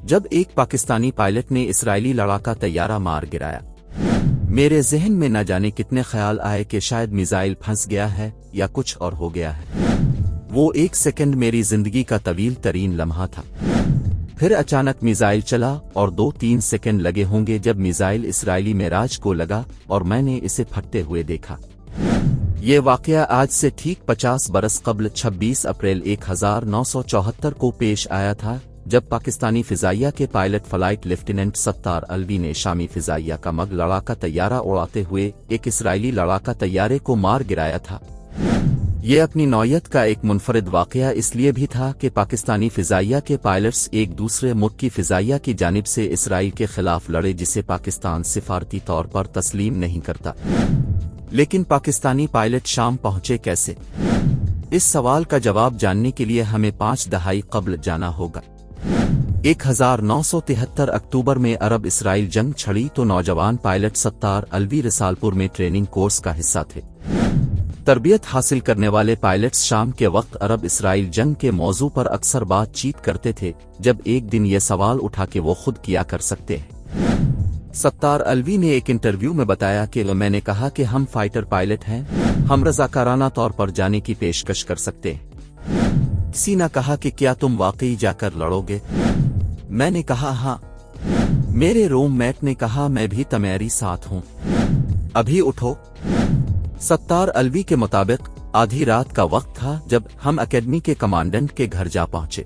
जब एक पाकिस्तानी पायलट ने इसराइली लड़ाका तैयारा मार गिराया। मेरे जहन में न जाने कितने ख्याल आए कि शायद मिसाइल फंस गया है या कुछ और हो गया है। वो एक सेकंड मेरी जिंदगी का तवील तरीन लम्हा था। फिर अचानक मिसाइल चला और 2-3 सेकंड लगे होंगे जब मिसाइल इसराइली मेराज को लगा और मैंने इसे फटते हुए देखा। ये वाकया आज से ठीक 50 बरस कबल 26 अप्रैल 1974 को पेश आया था, जब पाकिस्तानी फिजाइया के pilot flight lieutenant Sattar Alvi ने शामी फिजाइया का मग लड़ाका तैयारा उड़ाते हुए एक इसराइली लड़ाका तैयारे को मार गिराया था। ये अपनी नौयत का एक मुनफरिद वाकया इसलिए भी था कि पाकिस्तानी फिजाइया के पायलट्स एक दूसरे मुल्क की फिजाइया की जानिब से इसराइल के खिलाफ लड़े, जिसे पाकिस्तान सिफारती तौर पर तस्लीम नहीं करता। लेकिन पाकिस्तानी पायलट शाम पहुंचे कैसे? इस सवाल का जवाब जानने के लिए हमें 5 दहाई कबल जाना होगा। 1973 अक्टूबर में अरब इसराइल जंग छड़ी तो नौजवान पायलट सत्तार अलवी रिसालपुर में ट्रेनिंग कोर्स का हिस्सा थे। तरबियत हासिल करने वाले पायलट्स शाम के वक्त अरब इसराइल जंग के मौजू पर अक्सर बातचीत करते थे, जब एक दिन ये सवाल उठा कि वो खुद किया कर सकते हैं। सत्तार अलवी ने एक इंटरव्यू में बताया कि मैंने कहा कि हम फाइटर पायलट हैं, हम रज़ाकाराना तौर पर जाने की पेशकश कर सकते हैं। किसी ने कहा कि क्या तुम वाकई जाकर लड़ोगे? मैंने कहा हाँ। मेरे रूममेट ने कहा मैं भी तुम्हारी साथ हूँ, अभी उठो। सत्तार अलवी के मुताबिक आधी रात का वक्त था जब हम एकेडमी के कमांडेंट के घर जा पहुंचे।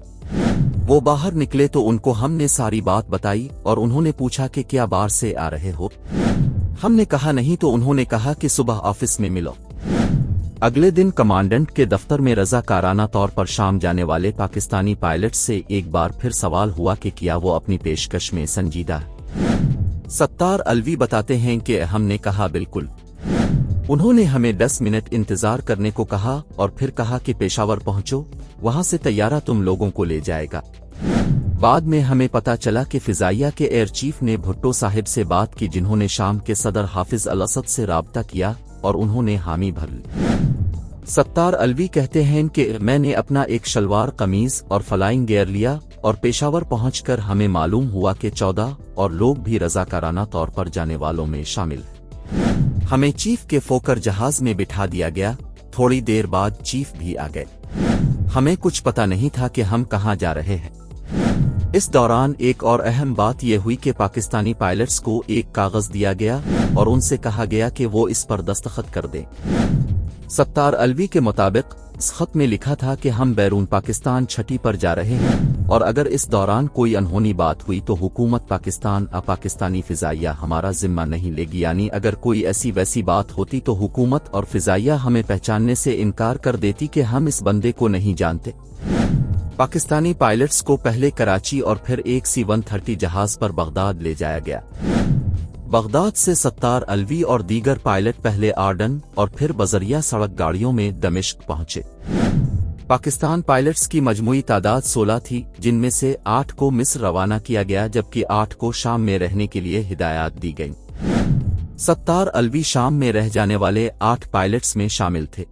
वो बाहर निकले तो उनको हमने सारी बात बताई और उन्होंने पूछा कि क्या बाहर से आ रहे हो? हमने कहा नहीं, तो उन्होंने कहा कि सुबह ऑफिस में मिलो। अगले दिन कमांडेंट के दफ्तर में रज़ाकाराना तौर पर शाम जाने वाले पाकिस्तानी पायलट से एक बार फिर सवाल हुआ कि क्या वो अपनी पेशकश में संजीदा है। सत्तार अलवी बताते हैं कि हमने कहा बिल्कुल। उन्होंने हमें 10 मिनट इंतजार करने को कहा और फिर कहा कि पेशावर पहुंचो, वहां से तैयारा तुम लोगों को ले जाएगा। बाद में हमें पता चला कि फिजाइया के एयर चीफ ने भुट्टो साहिब से बात की, जिन्होंने शाम के सदर हाफिज अल असद से राब्ता किया और उन्होंने हामी भर ली। सत्तार अलवी कहते हैं कि मैंने अपना एक शलवार कमीज और फ्लाइंग गियर लिया और पेशावर पहुंचकर हमें मालूम हुआ कि 14 और लोग भी रज़ाकाराना तौर पर जाने वालों में शामिल हैं। हमें चीफ के फोकर जहाज में बिठा दिया गया। थोड़ी देर बाद चीफ भी आ गए। हमें कुछ पता नहीं था कि हम कहां जा रहे हैं। इस दौरान एक और अहम बात यह हुई कि पाकिस्तानी पायलट्स को एक कागज दिया गया और उनसे कहा गया कि वो इस पर दस्तखत कर दें। सत्तार अलवी के मुताबिक इस खत में लिखा था कि हम बैरून पाकिस्तान छठी पर जा रहे हैं और अगर इस दौरान कोई अनहोनी बात हुई तो हुकूमत पाकिस्तान पाकिस्तानी फिजाइया हमारा जिम्मा नहीं लेगी, यानी अगर कोई ऐसी वैसी बात होती तो हुकूमत और फिजाइया हमें पहचानने से इनकार कर देती कि हम इस बंदे को नहीं जानते। पाकिस्तानी पायलट्स को पहले कराची और फिर एक C-130 जहाज पर बगदाद ले जाया गया। बगदाद से सत्तार अलवी और दीगर पायलट पहले आर्डन और फिर बजरिया सड़क गाड़ियों में दमिश्क पहुंचे। पाकिस्तान पायलट्स की मजमूई तादाद 16 थी, जिनमें से 8 को मिस्र रवाना किया गया जबकि 8 को शाम में रहने के लिए हिदायत दी गई। सत्तार अलवी शाम में रह जाने वाले 8 पायलट्स में शामिल थे।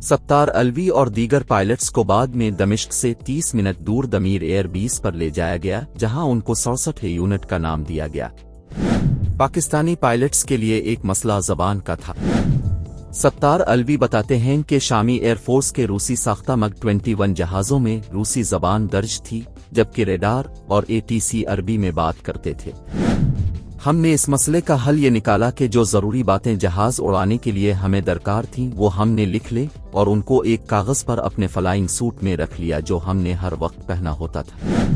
सत्तार अलवी और दीगर पायलट्स को बाद में दमिश्क से 30 मिनट दूर दमीर एयर बेस पर ले जाया गया, जहां उनको 67 यूनिट का नाम दिया गया। पाकिस्तानी पायलट्स के लिए एक मसला ज़बान का था। सत्तार अलवी बताते हैं कि शामी एयरफोर्स के रूसी साख्ता मग 21 जहाज़ों में रूसी ज़बान दर्ज थी, जबकि रेडार और ATC अरबी में बात करते थे। हमने इस मसले का हल ये निकाला कि जो ज़रूरी बातें जहाज़ उड़ाने के लिए हमें दरकार थीं वो हमने लिख ले और उनको एक कागज़ पर अपने फ्लाइंग सूट में रख लिया, जो हमने हर वक्त पहना होता था।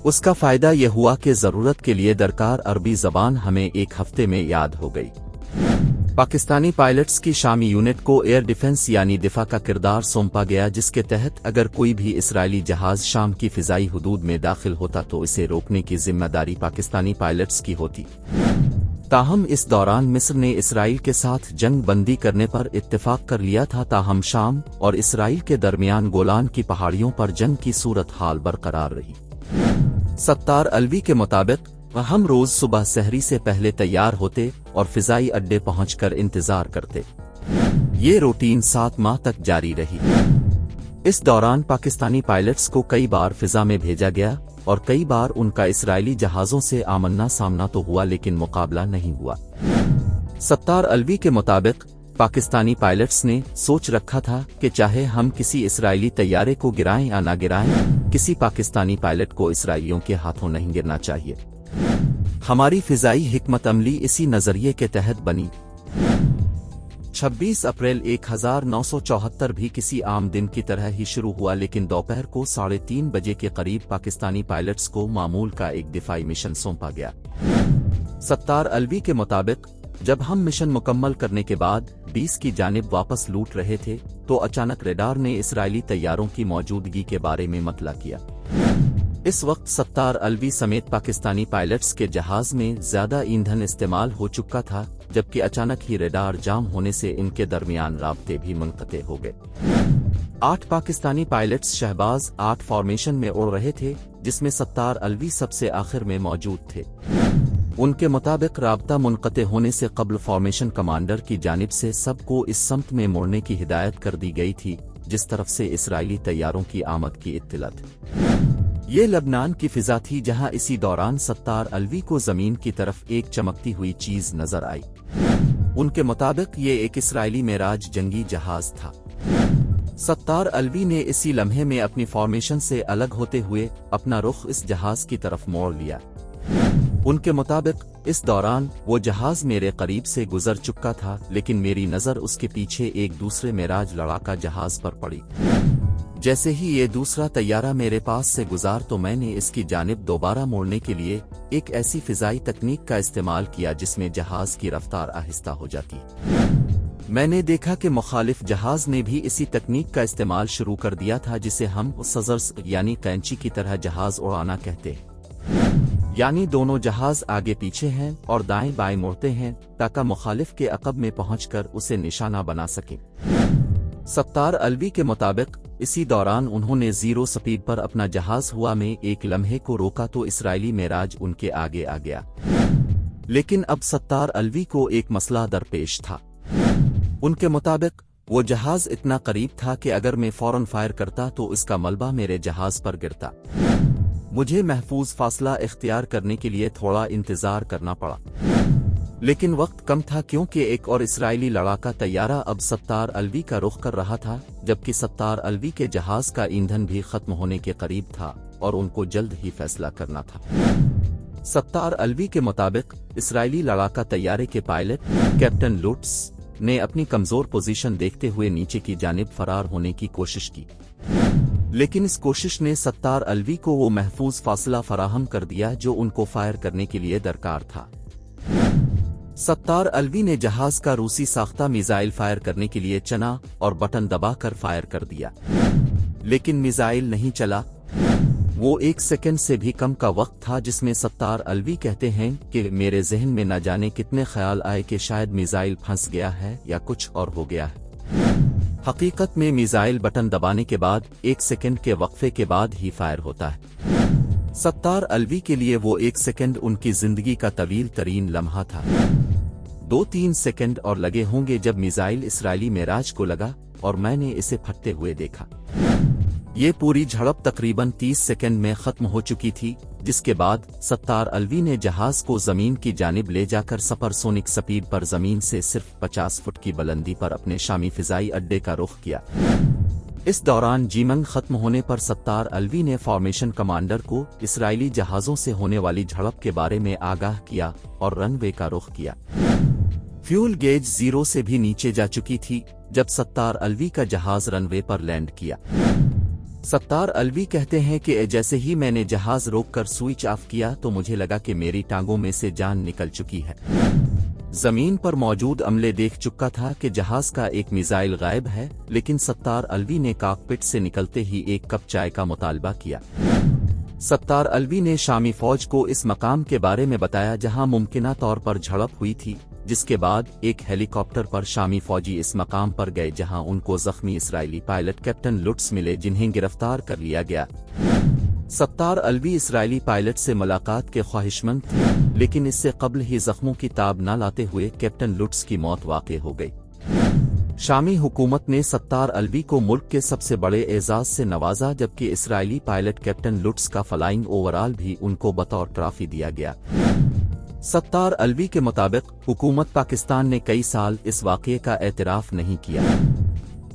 उसका फायदा यह हुआ कि जरूरत के लिए दरकार अरबी जबान हमें एक हफ्ते में याद हो गई। पाकिस्तानी पायलट्स की शामी यूनिट को एयर डिफेंस यानी दिफा का किरदार सौंपा गया, जिसके तहत अगर कोई भी इसराइली जहाज शाम की फिजाई हुदूद में दाखिल होता तो इसे रोकने की जिम्मेदारी पाकिस्तानी पायलट्स की होती। ताहम इस दौरान मिस्र ने इसराइल के साथ जंग बंदी करने पर इत्तेफाक कर लिया था। ताहम शाम और इसराइल के दरमियान गोलान की पहाड़ियों पर जंग की सूरत हाल बरकरार रही। सत्तार अलवी के मुताबिक हम रोज सुबह सहरी से पहले तैयार होते और फिजाई अड्डे पहुंचकर इंतजार करते। ये रूटीन 7 माह तक जारी रही। इस दौरान पाकिस्तानी पायलट्स को कई बार फिजा में भेजा गया, और कई बार उनका इसराइली जहाज़ों से आमना सामना तो हुआ लेकिन मुकाबला नहीं हुआ। सत्तार अलवी के मुताबिक पाकिस्तानी पायलट्स ने सोच रखा था कि चाहे हम किसी इसराइली तैयारे को गिराएं या ना गिराएं, किसी पाकिस्तानी पायलट को इसराइलियों के हाथों नहीं गिरना चाहिए। हमारी फिजाई हिकमत अमली इसी नजरिए के तहत बनी। 26 अप्रैल 1974 भी किसी आम दिन की तरह ही शुरू हुआ, लेकिन दोपहर को 3:30 बजे के करीब पाकिस्तानी पायलट्स को मामूल का एक दिफाई मिशन सौंपा गया। सत्तार अलवी के मुताबिक जब हम मिशन मुकम्मल करने के बाद 20 की जानिब वापस लूट रहे थे तो अचानक रेडार ने इसराइली तैयारों की मौजूदगी के बारे में मतला किया। इस वक्त सत्तार अलवी समेत पाकिस्तानी पायलट्स के जहाज में ज्यादा ईंधन इस्तेमाल हो चुका था, जबकि अचानक ही रेडार जाम होने से इनके दरमियान राब्ते भी मुनक़ते हो गए। 8 पाकिस्तानी पायलट्स शहबाज 8 फॉर्मेशन में उड़ रहे थे, जिसमें सत्तार अलवी सबसे आखिर में मौजूद थे। उनके मुताबिक राब्ता मुनक़ते होने से कब्ल फॉर्मेशन कमांडर की जानिब से सबको इस समत में मुड़ने की हिदायत कर दी गई थी जिस तरफ से इसराइली तैयारों की आमद की इत्तला थी। ये लबनान की फिजा थी, जहां इसी दौरान सत्तार अलवी को जमीन की तरफ एक चमकती हुई चीज नजर आई। उनके मुताबिक ये एक इसराइली मेराज जंगी जहाज था। सत्तार अलवी ने इसी लम्हे में अपनी फॉर्मेशन से अलग होते हुए अपना रुख इस जहाज की तरफ मोड़ लिया। उनके मुताबिक इस दौरान वो जहाज मेरे करीब से गुजर चुका था, लेकिन मेरी नजर उसके पीछे एक दूसरे मेराज लड़ाका जहाज पर पड़ी। जैसे ही ये दूसरा तैयारा मेरे पास से गुजार तो मैंने इसकी जानिब दोबारा मोड़ने के लिए एक ऐसी फिजाई तकनीक का इस्तेमाल किया जिसमें जहाज की रफ्तार आहिस्ता हो जाती। मैंने देखा कि मुखालिफ जहाज ने भी इसी तकनीक का इस्तेमाल शुरू कर दिया था, जिसे हम सजर्स यानी कैंची की तरह जहाज उड़ाना कहते हैं। यानी दोनों जहाज आगे पीछे हैं और दाएं बाएं मुड़ते हैं ताकि मुखालिफ के अक़ब में पहुंचकर उसे निशाना बना सकें। सत्तार अलवी के मुताबिक इसी दौरान उन्होंने 0 स्पीड पर अपना जहाज हवा में एक लम्हे को रोका तो इसराइली मेराज उनके आगे आ गया। लेकिन अब सत्तार अलवी को एक मसला दरपेश था। उनके मुताबिक वो जहाज इतना करीब था कि अगर मैं फौरन फायर करता तो इसका मलबा मेरे जहाज पर गिरता। मुझे महफूज फासला इख्तियार करने के लिए थोड़ा इंतजार करना पड़ा, लेकिन वक्त कम था क्योंकि एक और इसराइली लड़ाका तैयारा अब सत्तार अलवी का रुख कर रहा था, जबकि सत्तार अलवी के जहाज का ईंधन भी खत्म होने के करीब था और उनको जल्द ही फैसला करना था। सत्तार अलवी के मुताबिक इसराइली लड़ाका तैयारे के पायलट कैप्टन लुट्स ने अपनी कमजोर पोजीशन देखते हुए नीचे की जानिब फरार होने की कोशिश की, लेकिन इस कोशिश ने सत्तार अलवी को वो महफूज फासला फराहम कर दिया जो उनको फायर करने के लिए दरकार था। सत्तार अलवी ने जहाज का रूसी साख्ता मिसाइल फायर करने के लिए चना और बटन दबाकर फायर कर दिया, लेकिन मिसाइल नहीं चला। वो 1 सेकंड से भी कम का वक्त था जिसमें सत्तार अलवी कहते हैं कि मेरे जहन में न जाने कितने ख्याल आए कि शायद मिसाइल फंस गया है या कुछ और हो गया है। हकीकत में मिसाइल बटन दबाने के बाद 1 सेकंड के वक्फे के बाद ही फायर होता है। सत्तार अलवी के लिए वो 1 सेकंड उनकी जिंदगी का तवील तरीन लम्हा था। 2-3 सेकंड और लगे होंगे जब मिसाइल इसराइली मेराज को लगा और मैंने इसे फटते हुए देखा। ये पूरी झड़प तकरीबन 30 सेकंड में खत्म हो चुकी थी, जिसके बाद सत्तार अलवी ने जहाज को जमीन की जानिब ले जाकर सुपरसोनिक स्पीड पर जमीन से सिर्फ 50 फुट की बुलंदी पर अपने शामी फिजाई अड्डे का रुख किया। इस दौरान जीमंग खत्म होने पर सत्तार अलवी ने फॉर्मेशन कमांडर को इसराइली जहाजों से होने वाली झड़प के बारे में आगाह किया और रनवे का रुख किया। फ्यूल गेज 0 से भी नीचे जा चुकी थी जब सत्तार अलवी का जहाज रनवे पर लैंड किया। सत्तार अलवी कहते हैं कि जैसे ही मैंने जहाज रोककर स्विच ऑफ किया तो मुझे लगा कि मेरी टांगों में से जान निकल चुकी है। जमीन पर मौजूद अमले देख चुका था कि जहाज का एक मिसाइल गायब है, लेकिन सत्तार अलवी ने कॉकपिट से निकलते ही एक कप चाय का मुतालबा किया। सत्तार अलवी ने शामी फौज को इस मकाम के बारे में बताया जहां मुमकिना तौर पर झड़प हुई थी, जिसके बाद एक हेलीकॉप्टर पर शामी फौजी इस मकाम पर गए जहां उनको जख्मी इसराइली पायलट कैप्टन लुट्स मिले जिन्हें गिरफ्तार कर लिया गया। सत्तार अलवी इसराइली पायलट से मुलाकात के ख्वाहिशमंद थे, लेकिन इससे कबल ही जख्मों की ताब न लाते हुए कैप्टन लुट्स की मौत वाक़ई हो गई। شامی حکومت نے ستار الوی کو ملک کے سب سے بڑے اعزاز سے نوازا، جبکہ اسرائیلی پائلٹ کیپٹن لٹس کا فلائنگ اوورال بھی ان کو بطور ٹرافی دیا گیا۔ ستار الوی کے مطابق حکومت پاکستان نے کئی سال اس واقعے کا اعتراف نہیں کیا۔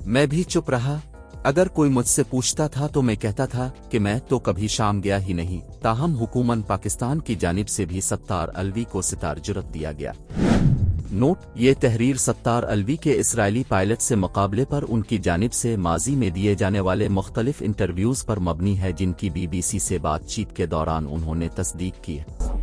میں بھی چپ رہا۔ اگر کوئی مجھ سے پوچھتا تھا تو میں کہتا تھا کہ میں تو کبھی شام گیا ہی نہیں۔ تاہم حکومت پاکستان کی جانب سے بھی ستار الوی کو ستار جرأت دیا گیا۔ نوٹ: یہ تحریر ستار الوی کے اسرائیلی پائلٹ سے مقابلے پر ان کی جانب سے ماضی میں دیے جانے والے مختلف انٹرویوز پر مبنی ہے، جن کی BBC سے بات چیت کے دوران انہوں نے تصدیق کی ہے۔